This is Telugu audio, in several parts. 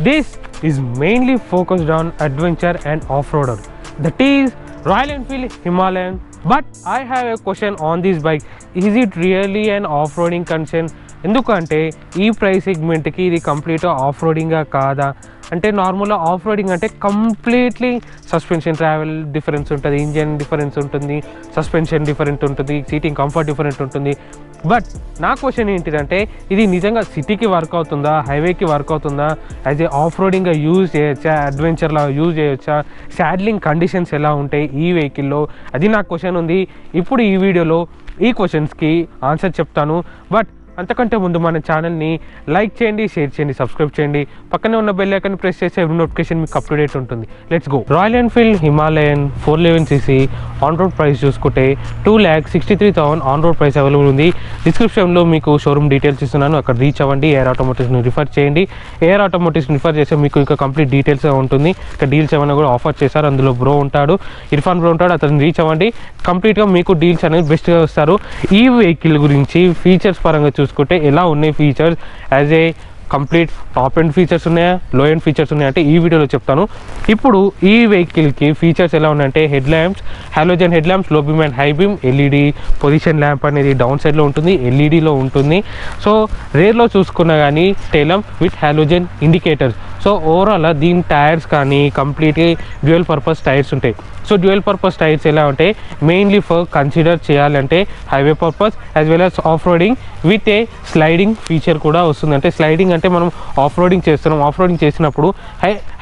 This is mainly focused on adventure and off-roader. That is Royal Enfield Himalayan. But I have a question on this bike. Is it really an off-roading concern? ఎందుకంటే ఈ ప్రైస్ సెగ్మెంట్కి ఇది కంప్లీట్గా ఆఫ్ రోడింగా కాదా అంటే నార్మల్గా ఆఫ్ రోడింగ్ అంటే కంప్లీట్లీ సస్పెన్షన్ ట్రావెల్ డిఫరెన్స్ ఉంటుంది, ఇంజన్ డిఫరెన్స్ ఉంటుంది, సస్పెన్షన్ డిఫరెంట్ ఉంటుంది, సీటింగ్ కంఫర్ట్ డిఫరెంట్ ఉంటుంది. బట్ నా క్వశ్చన్ ఏంటిదంటే ఇది నిజంగా సిటీకి వర్క్ అవుతుందా, హైవేకి వర్క్ అవుతుందా, యాజ్ ఏ ఆఫ్ రోడింగ్గా యూజ్ చేయొచ్చా, అడ్వెంచర్లా యూజ్ చేయొచ్చా, శాడ్లింగ్ కండిషన్స్ ఎలా ఉంటాయి ఈ వెహికల్లో, అది నా క్వశ్చన్ ఉంది. ఇప్పుడు ఈ వీడియోలో ఈ క్వశ్చన్స్కి ఆన్సర్ చెప్తాను. బట్ అంతకంటే ముందు మన ఛానల్ని లైక్ చేయండి, షేర్ చేయండి, సబ్స్క్రైబ్ చేయండి, పక్కనే ఉన్న బెల్ ఐకాన్ ప్రెస్ చేస్తే ఎవ్రీ నోటిఫికేషన్ మీకు అప్ టు డేట్ ఉంటుంది. Let's go. Royal Enfield Himalayan 411cc on road price చూసుకుంటే 2,63,000 ఆన్ రోడ్ ప్రైస్ అవైలబుల్ ఉంది. డిస్క్రిప్షన్లో మీకు షోరూమ్ డీటెయిల్స్ ఇస్తున్నాను, అక్కడ రీచ్ అవ్వండి. ఏఆర్ ఆటోమోటివ్స్ని రిఫర్ చేయండి. ఏఆర్ ఆటోమోటివ్స్ని రిఫర్ చేస్తే మీకు ఇంకా కంప్లీట్ డీటెయిల్స్ ఉంటుంది. ఇక్కడ డీల్స్ ఏమైనా కూడా ఆఫర్ చేశారు, అందులో బ్రో ఉంటాడు, ఇర్ఫాన్ బ్రో ఉంటాడు, అతను రీచ్ అవ్వండి. కంప్లీట్గా మీకు డీల్స్ అనేది బెస్ట్గా వస్తారు. ఈ వెహికల్ గురించి ఫీచర్స్ పరంగా చూసుకుంటే ఎలా ఉన్నాయి features, as a complete top end features ఉన్నాయా, లో ఎండ్ ఫీచర్స్ ఉన్నాయా అంటే ఈ వీడియోలో చెప్తాను. ఇప్పుడు ఈ వెహికల్కి ఫీచర్స్ ఎలా ఉన్నాయంటే head lamps, halogen head lamps, low beam and high beam, LED position lamp అనేది డౌన్ సైడ్లో ఉంటుంది, ఎల్ఈడిలో ఉంటుంది. సో రేర్లో చూసుకున్నా కానీ tail lamp with halogen indicators. So overall దీని టైర్స్ కానీ కంప్లీట్లీ డ్యూయల్ పర్పస్ టైర్స్ ఉంటాయి. సో డ్యూయల్ పర్పస్ టైర్స్ ఎలా ఉంటాయి, మెయిన్లీ ఫర్ కన్సిడర్ చేయాలంటే highway purpose as well as off roading with sliding feature కూడా వస్తుంది. అంటే స్లైడింగ్ అంటే మనం ఆఫ్ రోడింగ్ చేస్తున్నాం, ఆఫ్ రోడింగ్ చేసినప్పుడు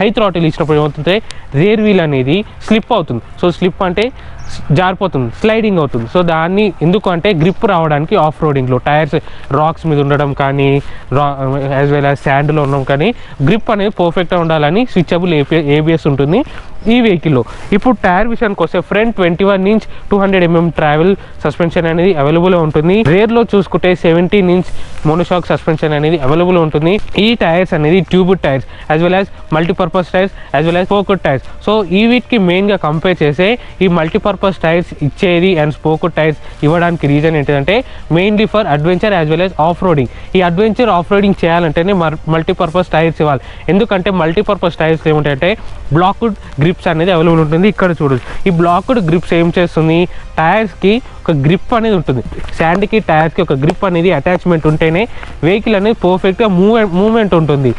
హై థ్రాటిల్ ఇచ్చినప్పుడు ఏమవుతుంటే రేర్ వీల్ అనేది స్లిప్ అవుతుంది. సో స్లిప్ అంటే జారిపోతుంది, స్లైడింగ్ అవుతుంది. సో దాన్ని ఎందుకు అంటే గ్రిప్ రావడానికి ఆఫ్ రోడింగ్లో టైర్స్ రాక్స్ మీద ఉండడం కానీ యాజ్ వెల్ యాజ్ శాండ్లో ఉండడం కానీ గ్రిప్ అనేది పర్ఫెక్ట్గా ఉండాలని స్విచబుల్ ఏబిఎస్ ఉంటుంది ఈ వెహికల్లో. ఇప్పుడు టైర్ విషయానికి వస్తే front 21 inch 200 mm travel suspension అనేది అవైలబుల్ ఉంటుంది. రేర్లో చూసుకుంటే 17 ఇంచ్ మోనోషాక్ సస్పెన్షన్ అనేది అవైలబుల్ ఉంటుంది. ఈ టైర్స్ అనేది tube tyres as well as multipurpose tyres as well as spoked tyres. So ఈ వీటికి మెయిన్గా కంపేర్ చేస్తే ఈ మల్టీపర్పస్ టైర్స్ ఇచ్చేది అండ్ స్పోకర్ టైర్స్ ఇవ్వడానికి రీజన్ ఏంటంటే mainly for adventure as well as off roading. ఈ అడ్వెంచర్ ఆఫ్ రోడింగ్ చేయాలంటేనే మల్టీపర్పస్ టైర్స్ ఇవ్వాలి. ఎందుకంటే మల్టీపర్పస్ టైర్స్ ఏమిటంటే బ్లాక్డ్ గ్రిప్స్ అనేది అవైలబుల్ ఉంటుంది. ఇక్కడ చూడొచ్చు ఈ బ్లాక్డ్ గ్రిప్స్ ఏం చేస్తుంది, టైర్స్కి ఒక గ్రిప్ అనేది ఉంటుంది, శాండ్కి టైర్స్కి ఒక గ్రిప్ అనేది అటాచ్మెంట్ ఉంటేనే వెహికల్ అనేది పర్ఫెక్ట్గా మూవ్మెంట్ ఉంటుంది.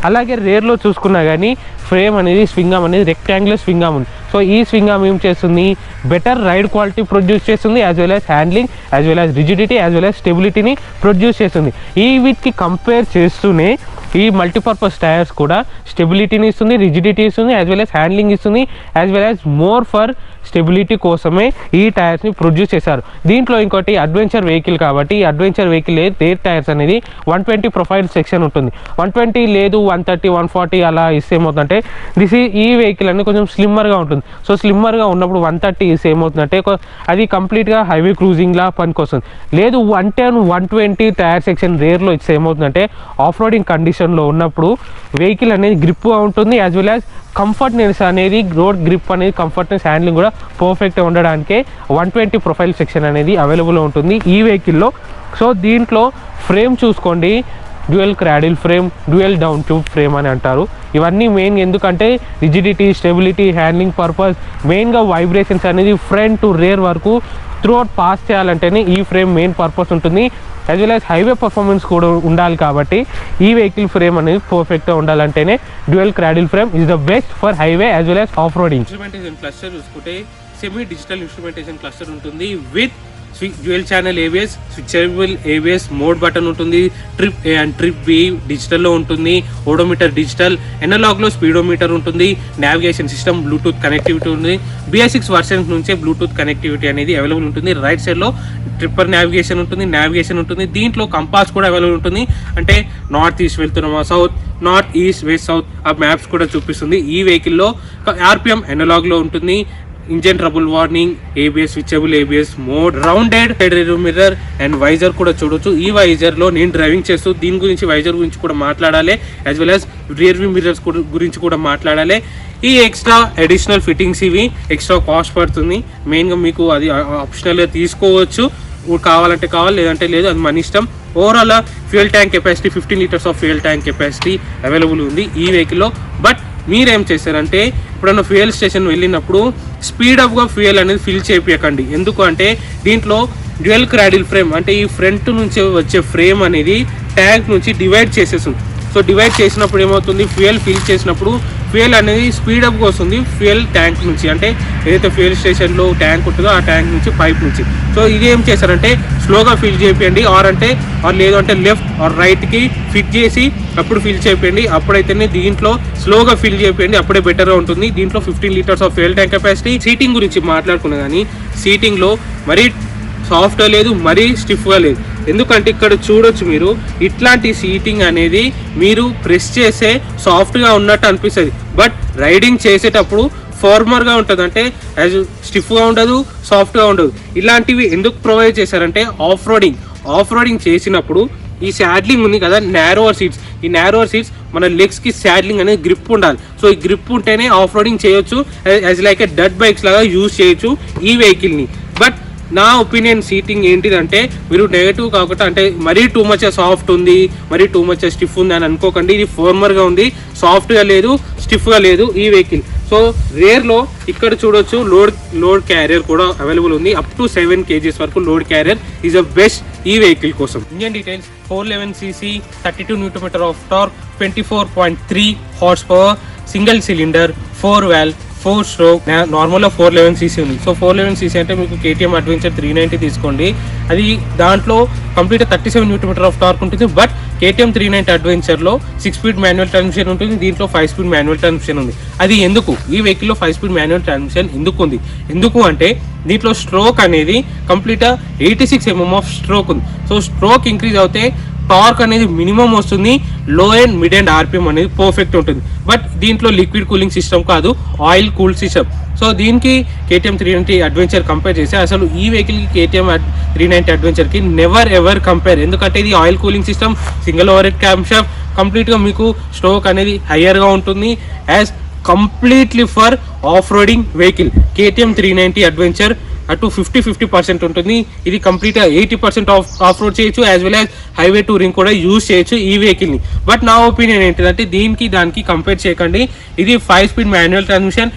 అలాగే రేర్లో చూసుకున్నా కానీ ఫ్రేమ్ అనేది స్వింగ్ ఆర్మ్ అనేది రెక్టాంగులర్ స్వింగ్ ఆర్మ్ ఉంది. సో ఈ స్వింగ్ ఆర్మ్ ఏం చేస్తుంది, బెటర్ రైడ్ క్వాలిటీ ప్రొడ్యూస్ చేస్తుంది, as well as handling, as well as rigidity, as well as స్టెబిలిటీని ప్రొడ్యూస్ చేస్తుంది. ఈ వీటికి కంపేర్ చేస్తూనే ఈ మల్టీపర్పస్ టైర్స్ కూడా స్టెబిలిటీని ఇస్తుంది, రిజిడిటీ ఇస్తుంది, యాజ్ వెల్ యాజ్ హ్యాండ్లింగ్ ఇస్తుంది, as well as more for stability కోసమే ఈ టైర్స్ని ప్రొడ్యూస్ చేశారు. దీంట్లో ఇంకోటి అడ్వెంచర్ వెహికల్ కాబట్టి ఈ అడ్వెంచర్ వెహికల్ రేర్ టైర్స్ అనేది 120 ప్రొఫైల్ సెక్షన్ ఉంటుంది. 120 లేదు 130 140 అలా ఇస్తే ఏమవుతుందంటే ఈ వెహికల్ అనేది కొంచెం స్లిమ్మర్గా ఉంటుంది. సో స్లిమ్మర్గా ఉన్నప్పుడు 130 ఇస్తే ఏమవుతుందంటే అది కంప్లీట్గా హైవే క్రూజింగ్లా పనికొస్తుంది. లేదు 110 120 టైర్ సెక్షన్ రేర్లో ఇస్తే ఏమవుతుందంటే ఆఫ్ రోడింగ్ కండిషన్లో ఉన్నప్పుడు వెహికల్ అనేది గ్రిప్గా ఉంటుంది, యాజ్ వెల్ యాజ్ కంఫర్ట్నెస్ అనేది రోడ్ గ్రిప్ అనేది కంఫర్ట్నెస్ హ్యాండ్లింగ్ కూడా పర్ఫెక్ట్గా ఉండడానికే 120 ప్రొఫైల్ సెక్షన్ అనేది అవైలబుల్ ఉంటుంది ఈ వెహికల్లో. సో దీంట్లో ఫ్రేమ్ చూసుకోండి, dual cradle frame, dual down tube frame అని అంటారు. ఇవన్నీ మెయిన్ ఎందుకంటే రిజిడిటీ, స్టెబిలిటీ, హ్యాండ్లింగ్ పర్పస్, మెయిన్గా వైబ్రేషన్స్ అనేది ఫ్రంట్ టు రేర్ వరకు త్రూఅవుట్ పాస్ చేయాలంటేనే ఈ ఫ్రేమ్ మెయిన్ పర్పస్ ఉంటుంది. As well as highway performance కూడా ఉండాలి కాబట్టి ఈ వెహికల్ ఫ్రేమ్ అనేది పర్ఫెక్ట్గా ఉండాలంటేనే dual cradle frame is the best for highway as well as off roading. Instrumentation cluster చూసుకుంటే సెమీ డిజిటల్ ఇన్స్ట్రుమెంటేషన్ క్లస్టర్ ఉంటుంది with dual channel ABS, switchable ABS mode button ఉంటుంది, trip A and trip B డిజిటల్లో ఉంటుంది, ఓడోమీటర్ డిజిటల్, ఎనలాగ్లో స్పీడోమీటర్ ఉంటుంది, నావిగేషన్ సిస్టమ్, బ్లూటూత్ కనెక్టివిటీ ఉంది. BS6 వర్షన్స్ నుంచే బ్లూటూత్ కనెక్టివిటీ అనేది అవైలబుల్ ఉంటుంది. రైట్ సైడ్లో ట్రిప్పర్ నావిగేషన్ ఉంటుంది. దీంట్లో కంపాస్ కూడా అవైలబుల్ ఉంటుంది. అంటే నార్త్ ఈస్ట్ వెళ్తున్నామా, south, north east west south ఆ మ్యాప్స్ కూడా చూపిస్తుంది. ఈ వెహికల్లో RPM ఎనలాగ్లో ఉంటుంది, engine trouble warning, ABS, switchable ABS mode, rounded side rear mirror and visor కూడా చూడొచ్చు. ఈ వైజర్ లో నేను డ్రైవింగ్ చేస్తూ దీని గురించి వైజర్ గురించి కూడా మాట్లాడాలి, as well as rear view mirrors గురించి కూడా మాట్లాడాలి. ఈ ఎక్స్ట్రా అడిషనల్ ఫిట్టింగ్స్ ఇవి ఎక్స్ట్రా కాస్ట్ పడుతుంది. మెయిన్గా మీకు అది ఆప్షనల్గా తీసుకోవచ్చు, కావాలంటే కావాలి లేదంటే లేదు, అది మన ఇష్టం. Overall fuel tank capacity 15 litres of fuel tank capacity available ఉంది ఈ వెహికల్లో. బట్ మీరేం చేశారంటే ఎప్పుడన్నా ఫ్యూయల్ స్టేషన్ వెళ్ళినప్పుడు స్పీడప్గా ఫ్యూయల్ అనేది ఫిల్ చేయించకండి. ఎందుకు అంటే దీంట్లో డ్యూయల్ క్రాడిల్ ఫ్రేమ్ అంటే ఈ ఫ్రంట్ నుంచి వచ్చే ఫ్రేమ్ అనేది ట్యాంక్ నుంచి డివైడ్ చేసేస్తుంది. సో డివైడ్ చేసినప్పుడు ఏమవుతుంది, ఫ్యూయల్ ఫిల్ చేసినప్పుడు ఫ్యూయల్ అనేది స్పీడప్గా వస్తుంది ఫ్యూయల్ ట్యాంక్ నుంచి, అంటే ఏదైతే ఫ్యూయల్ స్టేషన్లో ట్యాంక్ ఉంటుందో ఆ ట్యాంక్ నుంచి పైప్ నుంచి. సో ఇది ఏం చేశారంటే స్లోగా ఫిల్ చేయండి, లేదు అంటే లెఫ్ట్ ఆర్ రైట్కి ఫిట్ చేసి అప్పుడు ఫిల్ చేయండి. అప్పుడైతేనే దీంట్లో స్లోగా ఫిల్ చేయండి, అప్పుడే బెటర్గా ఉంటుంది. దీంట్లో 15 litres of fuel tank capacity. Seating గురించి మాట్లాడుకున్నా కానీ సీటింగ్లో మరీ సాఫ్ట్గా లేదు, మరీ స్టిఫ్గా లేదు. ఎందుకంటే ఇక్కడ చూడొచ్చు మీరు, ఇట్లాంటి సీటింగ్ అనేది మీరు ప్రెస్ చేసే సాఫ్ట్గా ఉన్నట్టు అనిపిస్తుంది, బట్ రైడింగ్ చేసేటప్పుడు ఫార్మర్గా ఉంటుంది, అంటే యాజ్ స్టిఫ్గా ఉండదు, సాఫ్ట్గా ఉండదు. ఇలాంటివి ఎందుకు ప్రొవైడ్ చేశారంటే ఆఫ్ రోడింగ్ చేసినప్పుడు ఈ శాడ్లింగ్ ఉంది కదా, నారోవర్ సీట్స్ మన లెగ్స్కి శాడ్లింగ్ అనేది గ్రిప్ ఉండాలి. సో ఈ గ్రిప్ ఉంటేనే ఆఫ్ రోడింగ్ చేయొచ్చు, యాజ్ లైక్ ఏ డర్ట్ బైక్స్ లాగా యూజ్ చేయొచ్చు ఈ వెహికల్ని. బట్ నా ఒపీనియన్ సీటింగ్ ఏంటిదంటే మీరు నెగటివ్ కాకుండా, అంటే మరీ టూ మచ్ సాఫ్ట్ ఉంది, మరీ టూ మచ్ స్టిఫ్ ఉంది అని అనుకోకండి. ఇది ఫార్మర్గా ఉంది, సాఫ్ట్గా లేదు, స్టిఫ్గా లేదు ఈ వెహికల్. సో రేర్లో ఇక్కడ చూడొచ్చు లోడ్ క్యారియర్ కూడా అవైలబుల్ ఉంది. అప్ టు 7 kgs వరకు load carrier is a best ఈ వెహికల్ కోసం. Engine details 411cc 32 Nm of torque, 24.3 horse power, single cylinder, 4 valve, 4 stroke. నార్మల్గా 411cc ఉంది. సో 411cc అంటే మీకు KTM అడ్వెంచర్ 390 తీసుకోండి, అది దాంట్లో కంప్లీట్ 37 Nm ఆఫ్ టార్క్ ఉంటుంది. But KTM 390 అడ్వెంచర్లో 6 speed manual transmission ఉంటుంది, దీంట్లో 5 స్పీడ్ మాన్యువల్ ట్రాన్స్మిషన్ ఉంది. అది ఎందుకు ఈ వెహికల్లో 5 స్పీడ్ మాన్యువల్ ట్రాన్స్మిషన్ ఎందుకు అంటే దీంట్లో స్ట్రోక్ అనేది కంప్లీట్గా 86 mm ఆఫ్ స్ట్రోక్ ఉంది. సో స్ట్రోక్ ఇంక్రీజ్ అవుతే టార్క్ అనేది మినిమం వస్తుంది, లో అండ్ మిడ్ అండ్ RPM అనేది పర్ఫెక్ట్ ఉంటుంది. బట్ దీంట్లో లిక్విడ్ కూలింగ్ సిస్టమ్ కాదు, ఆయిల్ కూల్ సిస్టమ్. సో దీనికి KTM 390 అడ్వెంచర్ కంపేర్ చేస్తే అసలు ఈ వెహికల్కి KTM 390 అడ్వెంచర్కి నెవర్ ఎవర్ కంపేర్. ఎందుకంటే ఇది oil cooling system, single over head cam shaft, కంప్లీట్గా మీకు స్ట్రోక్ అనేది హయ్యర్గా ఉంటుంది as completely for off roading vehicle. KTM 390 adventure అటు 50% ఉంటుంది, ఇది కంప్లీట్గా 80% ఆఫ్ రోడ్ చేయొచ్చు, as well as highway touring కూడా యూజ్ చేయొచ్చు ఈ వెహికల్ని. బట్ నా ఒపీనియన్ ఏంటంటే దానికి కంపేర్ చేయకండి. ఇది 5 స్పీడ్ మాన్యువల్ ట్రాన్స్మిషన్.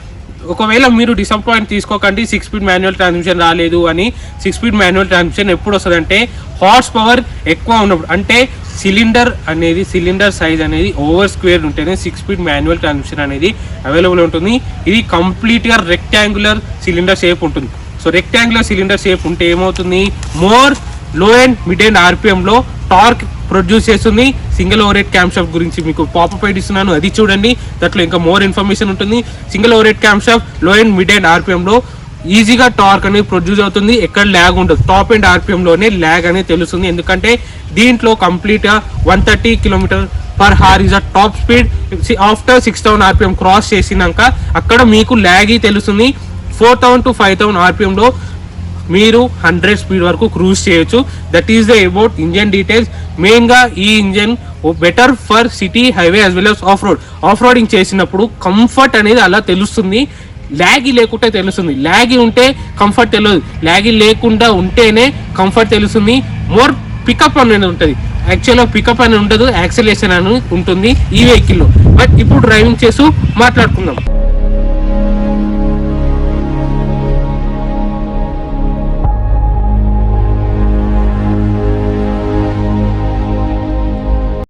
ఒకవేళ మీరు డిసప్పాయింట్ తీసుకోకండి 6 స్పీడ్ మాన్యువల్ ట్రాన్స్మిషన్ రాలేదు అని. 6 స్పీడ్ మాన్యువల్ ట్రాన్స్మిషన్ ఎప్పుడు వస్తుందంటే హార్స్ పవర్ ఎక్కువ ఉన్నప్పుడు, అంటే సిలిండర్ సైజ్ అనేది ఓవర్ స్క్వేర్ ఉంటేనే 6 స్పీడ్ మాన్యువల్ ట్రాన్స్మిషన్ అనేది అవైలబుల్ ఉంటుంది. ఇది కంప్లీట్గా రెక్టాంగులర్ సిలిండర్ షేప్ ఉంటుంది. సో రెక్టాంగులర్ సిలిండర్ షేప్ ఉంటే ఏమవుతుంది, more low and mid and RPMలో టార్క్ ప్రొడ్యూస్ చేస్తుంది. Single over head cam shaft గురించి మీకు పాపప్ ఇస్తున్నాను, అది చూడండి, దాంట్లో ఇంకా మోర్ ఇన్ఫర్మేషన్ ఉంటుంది. Single over head cam shaft low and mid and RPMలో ఈజీగా టార్క్ అనేది ప్రొడ్యూస్ అవుతుంది, ఎక్కడ ల్యాగ్ ఉండదు. టాప్ అండ్ RPMలోనే ల్యాగ్ అనేది తెలుస్తుంది, ఎందుకంటే దీంట్లో కంప్లీట్గా 130 km/h is a top speed. After 6000 RPM cross చేసినాక అక్కడ మీకు ల్యాగ్ తెలుస్తుంది. 4000 to 5000 RPMలో మీరు 100 స్పీడ్ వరకు క్రూజ్ చేయొచ్చు. That is the about engine details. మెయిన్గా ఈ engine better for city, highway as well as off roading చేసినప్పుడు కంఫర్ట్ అనేది అలా తెలుస్తుంది, ల్యాగి లేకుంటే తెలుస్తుంది. ల్యాగి ఉంటే కంఫర్ట్ తెలియదు, ల్యాగి లేకుండా ఉంటేనే కంఫర్ట్ తెలుస్తుంది. మోర్ పికప్ అనేది ఉంటుంది, యాక్చువల్గా పికప్ అని ఉండదు, యాక్సిలరేషన్ అని ఉంటుంది ఈ వెహికల్లో. బట్ ఇప్పుడు డ్రైవింగ్ చేస్తూ మాట్లాడుకుందాం.